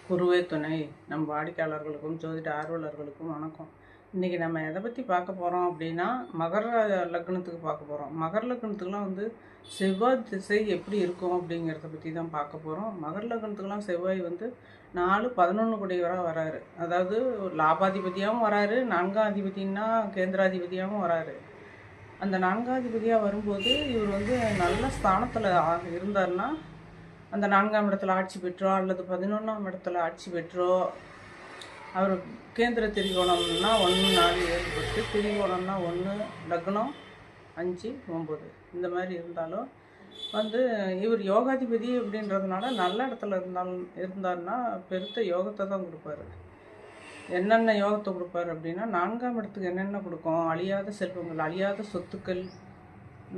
குருவே துணை. நம் வாடிக்கையாளர்களுக்கும் ஜோதிட ஆர்வலர்களுக்கும் வணக்கம். இன்றைக்கி நம்ம எதை பற்றி பார்க்க போகிறோம் அப்படின்னா, மகர லக்னத்துக்கு பார்க்க போகிறோம். மகர லக்னத்துக்குலாம் செவ்வாய் திசை எப்படி இருக்கும் அப்படிங்கிறத பற்றி தான் பார்க்க போகிறோம். மகர லக்னத்துக்குலாம் செவ்வாய் 4-11 கூடியவராக வராரு. அதாவது லாபாதிபதியாகவும் வராரு, 4ஆம் அதிபதினா கேந்திராதிபதியாகவும் வராரு. அந்த 4ஆம் அதிபதியாக வரும்போது இவர் நல்ல ஸ்தானத்தில் இருந்தார்னா, அந்த 4ஆம் இடத்துல ஆட்சி பெற்றோ அல்லது 11ஆம் இடத்துல ஆட்சி பெற்றோ, அவர் கேந்திர திரிகோணம்னா 1, 4, 7, 10, திரிகோணம்னா 1, லக்னம் 5, 9 இந்த மாதிரி இருந்தாலும் இவர் யோகாதிபதி அப்படின்றதுனால நல்ல இடத்துல இருந்தார்னா பெருத்த யோகத்தை தான் கொடுப்பாரு. என்னென்ன யோகத்தை கொடுப்பாரு அப்படின்னா, 4ஆம் இடத்துக்கு என்னென்ன கொடுக்கும்? அழியாத செல்வங்கள், அழியாத சொத்துக்கள்,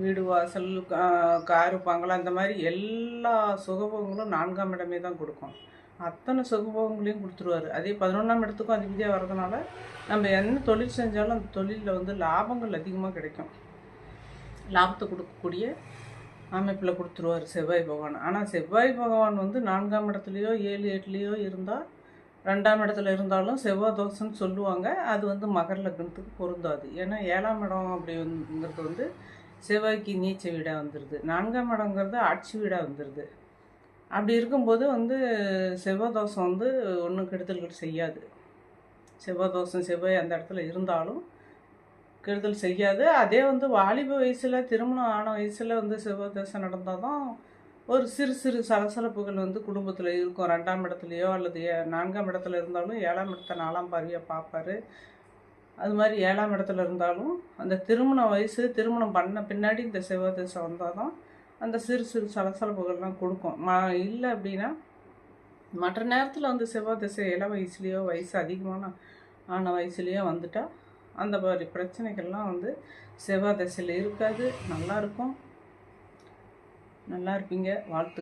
வீடு வாசல், காரு பங்களா, இந்த மாதிரி எல்லா சுகபோகங்களும் 4ஆம் இடமே தான் கொடுக்கும். அத்தனை சுகபோகங்களையும் கொடுத்துருவார். அதே 11ஆம் இடத்துக்கும் அதிபதியாக வர்றதுனால நம்ம என்ன தொழில் செஞ்சாலும் அந்த தொழிலில் லாபங்கள் அதிகமாக கிடைக்கும். லாபத்தை கொடுக்கக்கூடிய அமைப்பில் கொடுத்துருவார் செவ்வாய் பகவான். ஆனால் செவ்வாய் பகவான் 4ஆம் இடத்துலையோ 7, 8லேயோ இருந்தால், 2ஆம் இடத்துல இருந்தாலும் செவ்வாய் தோஷம்னு சொல்லுவாங்க. அது மகர லக்னத்துக்கு பொருந்தாது. ஏன்னா 7ஆம் இடம் அப்படிங்கிறது செவ்வாய்க்கு நீச்ச வீடாக வந்துடுது. 4ஆம் இடங்கிறது ஆட்சி வீடாக வந்துடுது. அப்படி இருக்கும்போது செவ்வாய் தோஷம் ஒன்றும் கெடுதல்கள் செய்யாது. செவ்வாய் தோஷம் செவ்வாய் அந்த இடத்துல இருந்தாலும் கெடுதல் செய்யாது. அதே வாலிப வயசில், திருமணம் ஆன வயசில் செவ்வாய் தோஷம் நடந்தால் தான் ஒரு சிறு சிறு சலசலப்புகள் குடும்பத்தில் இருக்கும். 2ஆம் இடத்துலையோ அல்லது 4ஆம் இடத்துல இருந்தாலும் 7ஆம் இடத்த 4ஆம் பார்வையாக பார்ப்பார். அது மாதிரி 7ஆம் இடத்துல இருந்தாலும் அந்த திருமண வயசு, திருமணம் பண்ண பின்னாடி இந்த செவ்வாய் திசை வந்தால் தான் அந்த சிறு சிறு சலசலப்புகள்லாம் கொடுக்கும். இல்லை அப்படின்னா மற்ற நேரத்தில் செவ்வாய் திசை இளம் வயசுலேயோ, வயசு அதிகமான ஆன வயசுலேயோ வந்துட்டால் அந்த மாதிரி பிரச்சனைகள்லாம் செவ்வாய் திசையில் இருக்காது. நல்லாயிருக்கும். நல்லா இருப்பீங்க. வாழ்த்து.